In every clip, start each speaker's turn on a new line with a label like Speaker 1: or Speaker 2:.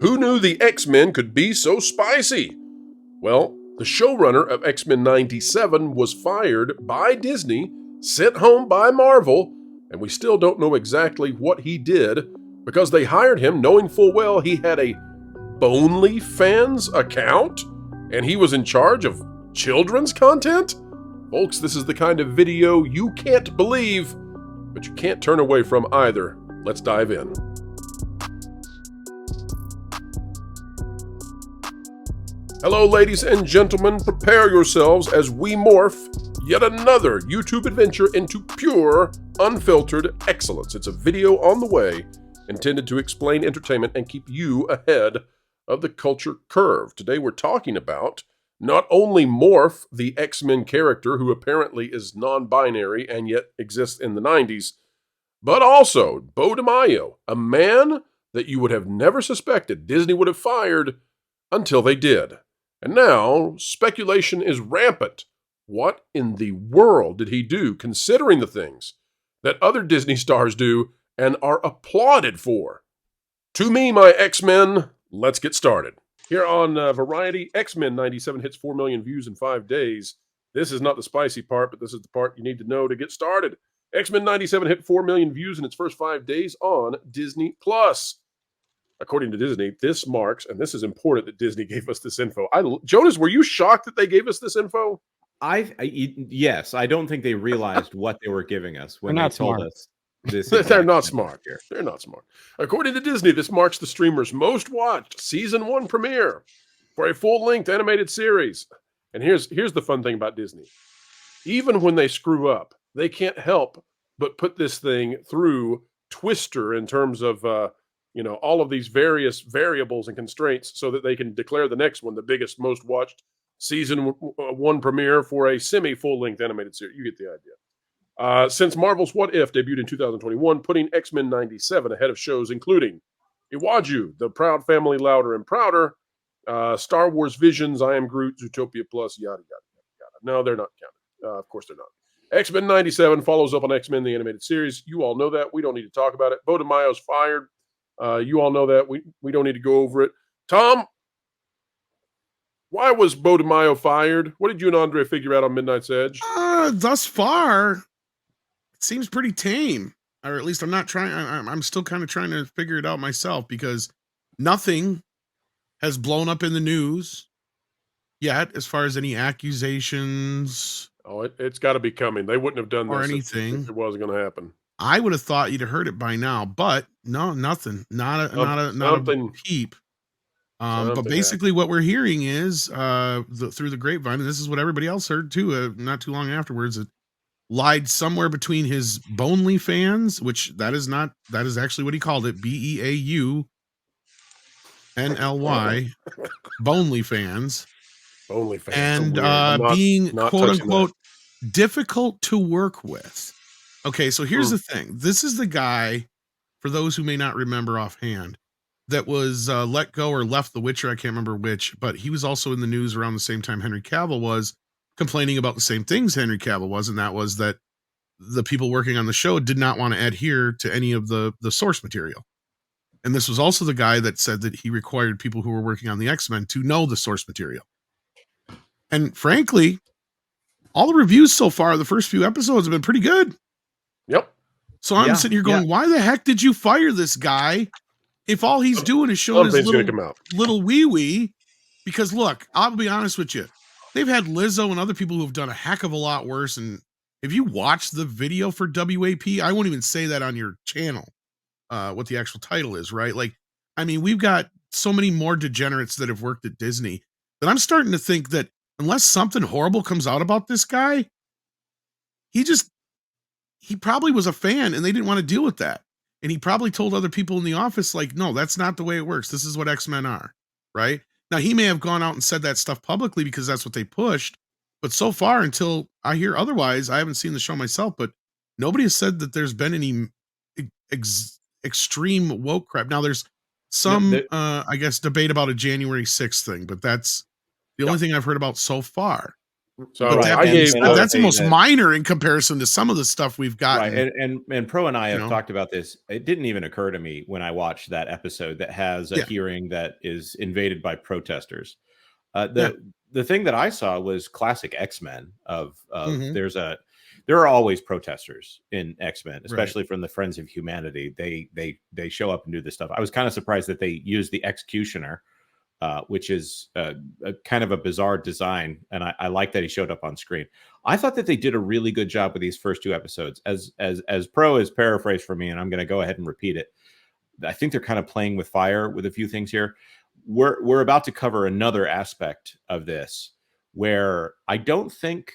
Speaker 1: Who knew the X-Men could be so spicy? Well, the showrunner of X-Men 97 was fired by Disney, sent home by Marvel, and we still don't know exactly what he did because they hired him knowing full well he had a OnlyFans account and he was in charge of children's content? Folks, this is the kind of video you can't believe, but you can't turn away from either. Let's dive in. Hello, ladies and gentlemen. Prepare yourselves as we morph yet another YouTube adventure into pure, unfiltered excellence. It's a video on the way intended to explain entertainment and keep you ahead of the culture curve. Today we're talking about not only Morph, the X-Men character who apparently is non-binary and yet exists in the 90s, but also Beau DeMayo, a man that you would have never suspected Disney would have fired until they did. And now, speculation is rampant. What in the world did he do, considering the things that other Disney stars do and are applauded for? To me, my X-Men, let's get started. Here on Variety, X-Men 97 hits 4 million views in 5 days. This is not the spicy part, but this is the part you need to know to get started. X-Men 97 hit 4 million views in its first 5 days on Disney+. According to Disney, this marks, and this is important that Disney gave us this info. Jonas, were you shocked that they gave us this info?
Speaker 2: Yes, I don't think they realized what they were giving us when they told us this.
Speaker 1: They're not smart. They're not smart. According to Disney, this marks the streamer's most watched season 1 premiere for a full-length animated series. And here's the fun thing about Disney. Even when they screw up, they can't help but put this thing through Twister in terms of all of these various variables and constraints so that they can declare the next one the biggest, most watched season 1 premiere for a semi-full-length animated series. You get the idea. Since Marvel's What If debuted in 2021, putting X-Men 97 ahead of shows including Iwaju, The Proud Family Louder and Prouder, Star Wars Visions, I Am Groot, Zootopia Plus, yada, yada, yada. No, they're not counted. Of course they're not. X-Men 97 follows up on X-Men, the animated series. You all know that. We don't need to talk about it. Beau DeMayo's fired. You all know that. We don't need to go over it. Tom, why was Beau DeMayo fired? What did you and Andre figure out on Midnight's Edge?
Speaker 3: Thus far, it seems pretty tame. Or at least I'm not trying. I'm still kind of trying to figure it out myself because nothing has blown up in the news yet as far as any accusations.
Speaker 1: Oh, it's got to be coming. They wouldn't have done this
Speaker 3: or anything.
Speaker 1: if it wasn't going to happen.
Speaker 3: I would have thought you'd have heard it by now, but no, nothing. Not a peep. But basically what we're hearing is through the grapevine, and this is what everybody else heard too, not too long afterwards, it lied somewhere between his Bonely fans, which that is actually what he called it, BEAUNLY, Bonely fans.
Speaker 1: Bonely fans.
Speaker 3: And being quote unquote difficult to work with. Okay, so here's the thing. This is the guy, for those who may not remember offhand, that was let go or left The Witcher. I can't remember which, but he was also in the news around the same time Henry Cavill was, complaining about the same things Henry Cavill was, and that was that the people working on the show did not want to adhere to any of the source material. And this was also the guy that said that he required people who were working on the X-Men to know the source material. And frankly, all the reviews so far, the first few episodes have been pretty good.
Speaker 1: Yep.
Speaker 3: So I'm sitting here going, why the heck did you fire this guy if all he's doing is showing his little wee-wee? Because look, I'll be honest with you. They've had Lizzo and other people who have done a heck of a lot worse. And if you watch the video for WAP, I won't even say that on your channel, what the actual title is, right? Like, I mean, we've got so many more degenerates that have worked at Disney that I'm starting to think that unless something horrible comes out about this guy, he probably was a fan and they didn't want to deal with that. And he probably told other people in the office, like, no, that's not the way it works. This is what X-Men are, right? Now, he may have gone out and said that stuff publicly because that's what they pushed. But so far, until I hear otherwise, I haven't seen the show myself, but nobody has said that there's been any extreme woke crap. Now, there's some, I guess, debate about a January 6th thing, but that's the only thing I've heard about so far.
Speaker 1: So
Speaker 3: that's almost minor in comparison to some of the stuff we've gotten.
Speaker 2: Right, and Pro and I have talked about this. It didn't even occur to me when I watched that episode that has a hearing that is invaded by protesters. The thing that I saw was classic X-Men of there are always protesters in X-Men, especially from the Friends of Humanity. They show up and do this stuff. I was kind of surprised that they used the Executioner, which is a kind of a bizarre design, and I like that he showed up on screen. I thought that they did a really good job with these first 2 episodes. As Pro is paraphrased for me, and I'm going to go ahead and repeat it. I think they're kind of playing with fire with a few things here. We're about to cover another aspect of this where I think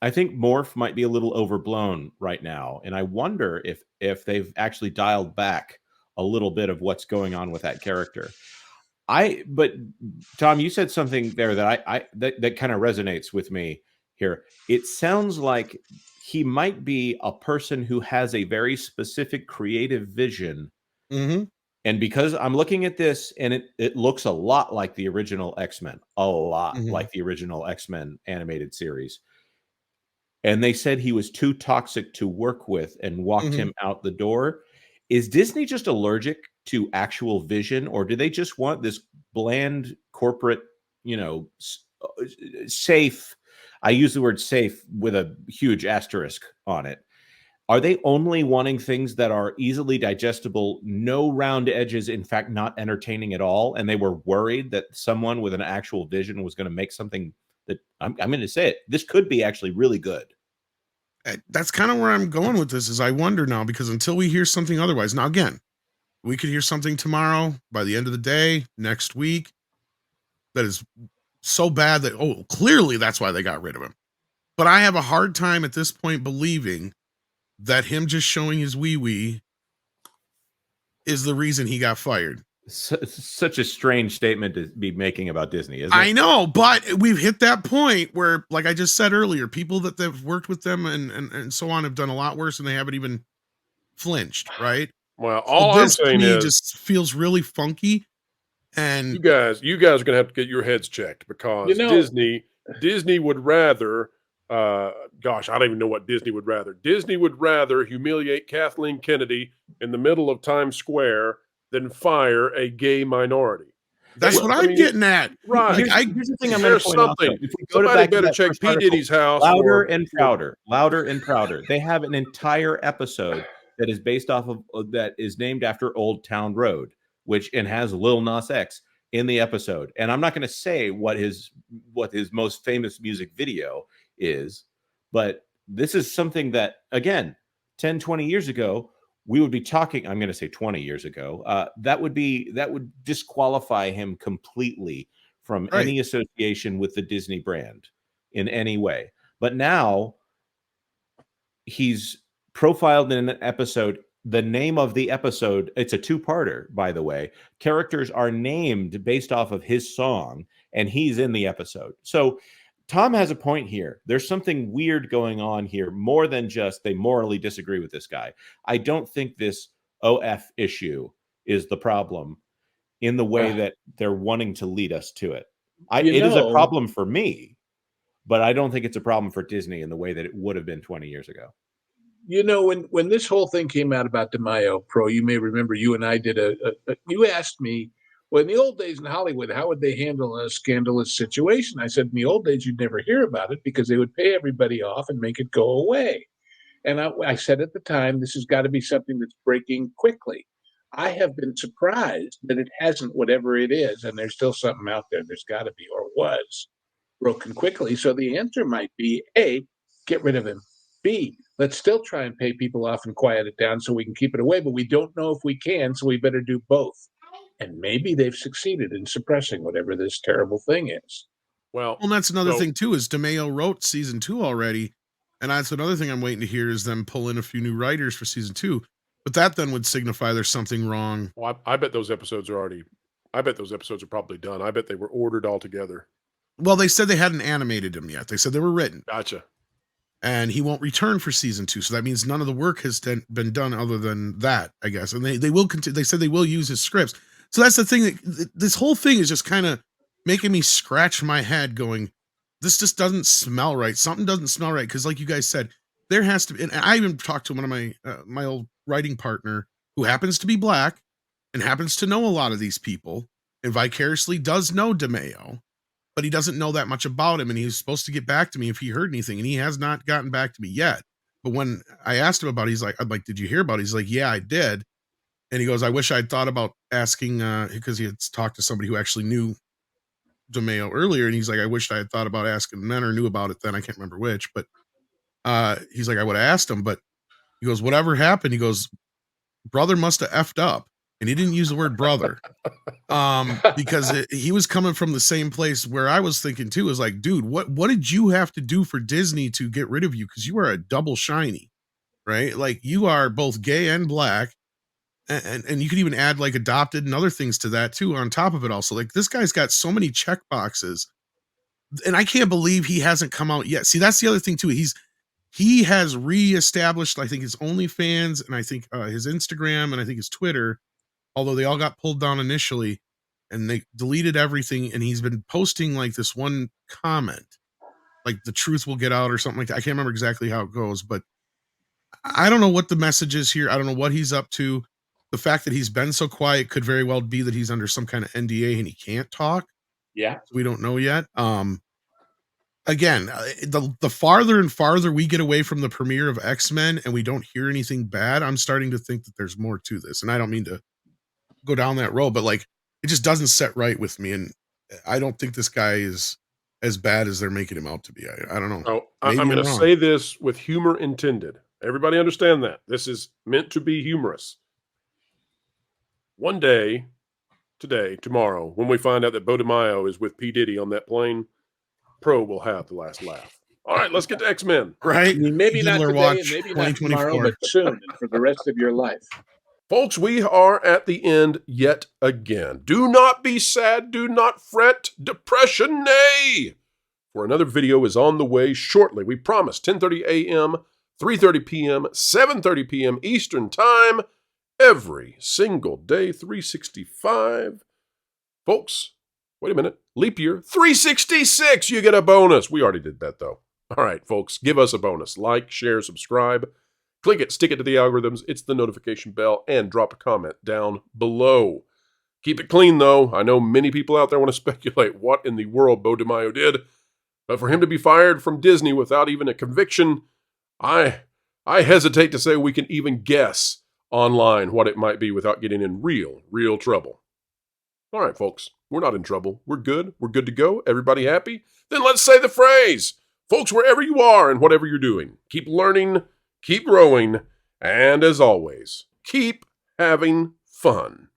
Speaker 2: Morph might be a little overblown right now, and I wonder if they've actually dialed back a little bit of what's going on with that character. But Tom, you said something there that that kind of resonates with me here. It sounds like he might be a person who has a very specific creative vision. And because I'm looking at this and it looks a lot like the original X-Men, like the original X-Men animated series. And they said he was too toxic to work with and walked him out the door. Is Disney just allergic to actual vision, or do they just want this bland corporate, safe? I use the word safe with a huge asterisk on it. Are they only wanting things that are easily digestible, no round edges, in fact, not entertaining at all? And they were worried that someone with an actual vision was going to make something that, I'm going to say it, this could be actually really good.
Speaker 3: That's kind of where I'm going with this, is I wonder now, because until we hear something otherwise, now again, we could hear something tomorrow, by the end of the day, next week, that is so bad that, clearly that's why they got rid of him. But I have a hard time at this point believing that him just showing his wee-wee is the reason he got fired.
Speaker 2: Such a strange statement to be making about Disney, isn't it?
Speaker 3: I know, but we've hit that point where, like I just said earlier, people that have worked with them and so on have done a lot worse, and they haven't even flinched, right?
Speaker 1: Well, all I'm saying is,
Speaker 3: just feels really funky. And
Speaker 1: you guys are gonna have to get your heads checked, because Disney would rather. Gosh, I don't even know what Disney would rather. Disney would rather humiliate Kathleen Kennedy in the middle of Times Square than fire a gay minority.
Speaker 3: That's what I'm getting at.
Speaker 1: Right.
Speaker 2: Here's the thing I'm going to point out.
Speaker 1: If we go somebody better check P. Diddy's house.
Speaker 2: Louder and prouder. They have an entire episode that is based off of, that is named after Old Town Road, and has Lil Nas X in the episode. And I'm not going to say what his most famous music video is, but this is something that, again, 10, 20 years ago, we would be talking. I'm going to say 20 years ago. That would disqualify him completely from any association with the Disney brand in any way. But now he's profiled in an episode. The name of the episode, it's a 2-parter, by the way. Characters are named based off of his song, and he's in the episode. So Tom has a point here. There's something weird going on here, more than just they morally disagree with this guy. I don't think this OF issue is the problem in the way that they're wanting to lead us to it. It is a problem for me, but I don't think it's a problem for Disney in the way that it would have been 20 years ago.
Speaker 4: When this whole thing came out about DeMayo, Pro, you may remember you and I did you asked me, well, in the old days in Hollywood, how would they handle a scandalous situation? I said, in the old days, you'd never hear about it because they would pay everybody off and make it go away. And I said at the time, this has got to be something that's breaking quickly. I have been surprised that it hasn't, whatever it is, and there's still something out there. There's got to be, or was, broken quickly. So the answer might be, A, get rid of him. B, let's still try and pay people off and quiet it down so we can keep it away, but we don't know if we can, so we better do both. And maybe they've succeeded in suppressing whatever this terrible thing is.
Speaker 1: Well,
Speaker 3: that's another thing too, is DeMayo wrote season 2 already, and that's another thing I'm waiting to hear, is them pull in a few new writers for season 2. But that then would signify there's something wrong.
Speaker 1: Well, I bet those episodes are probably done. I bet they were ordered altogether.
Speaker 3: Well, they said they hadn't animated them yet. They said they were written.
Speaker 1: Gotcha.
Speaker 3: And he won't return for season 2, so that means none of the work has been done other than that, I guess. And they will continue. They said they will use his scripts. So that's the thing. This whole thing is just kind of making me scratch my head going, this just doesn't smell right. Something doesn't smell right. Cause like you guys said, there has to be, and I even talked to one of my, my old writing partner who happens to be black and happens to know a lot of these people and vicariously does know DeMayo, but he doesn't know that much about him. And he's supposed to get back to me if he heard anything, and he has not gotten back to me yet. But when I asked him about it, he's like, I'm like, did you hear about it? He's like, yeah, I did. And he goes, I wish I'd thought about asking, because he had talked to somebody who actually knew DeMayo earlier. And he's like, I wished I had thought about asking then or knew about it then. I can't remember which, but he's like, I would have asked him, but he goes, whatever happened, he goes, brother must have effed up. And he didn't use the word brother because he was coming from the same place where I was thinking too, is like, dude, what did you have to do for Disney to get rid of you? Because you are a double shiny, right? Like you are both gay and black. And you could even add like adopted and other things to that too on top of it also. Like this guy's got so many check boxes, and I can't believe he hasn't come out yet. See, that's the other thing too. He has reestablished, I think, his OnlyFans, and I think his Instagram, and I think his Twitter, although they all got pulled down initially and they deleted everything. And he's been posting like this one comment, like the truth will get out or something like that. I can't remember exactly how it goes, but I don't know what the message is here. I don't know what he's up to. The fact that he's been so quiet could very well be that he's under some kind of NDA and he can't talk.
Speaker 4: Yeah.
Speaker 3: We don't know yet. Again, the farther and farther we get away from the premiere of X-Men and we don't hear anything bad, I'm starting to think that there's more to this. And I don't mean to go down that road, but like, it just doesn't set right with me. And I don't think this guy is as bad as they're making him out to be. I don't know.
Speaker 1: Oh, I'm going to say this with humor intended. Everybody understand that. This is meant to be humorous. One day, today, tomorrow, when we find out that Beau DeMayo is with P. Diddy on that plane, Pro will have the last laugh. All right, let's get to X-Men.
Speaker 3: Right?
Speaker 4: I mean, maybe not today, and maybe not tomorrow, but soon, and for the rest of your life.
Speaker 1: Folks, we are at the end yet again. Do not be sad. Do not fret. Depression, nay. For another video is on the way shortly. We promise 10:30 a.m., 3:30 p.m., 7:30 p.m. Eastern Time. Every single day, 365. Folks, wait a minute. Leap year, 366. You get a bonus. We already did that, though. All right, folks, give us a bonus. Like, share, subscribe. Click it, stick it to the algorithms. It's the notification bell, and drop a comment down below. Keep it clean, though. I know many people out there want to speculate what in the world Beau DeMayo did, but for him to be fired from Disney without even a conviction, I hesitate to say we can even guess online what it might be without getting in real trouble. All right, folks, we're not in trouble. We're good. We're good to go. Everybody happy? Then let's say the phrase. Folks, wherever you are and whatever you're doing, keep learning, keep growing, and as always, keep having fun.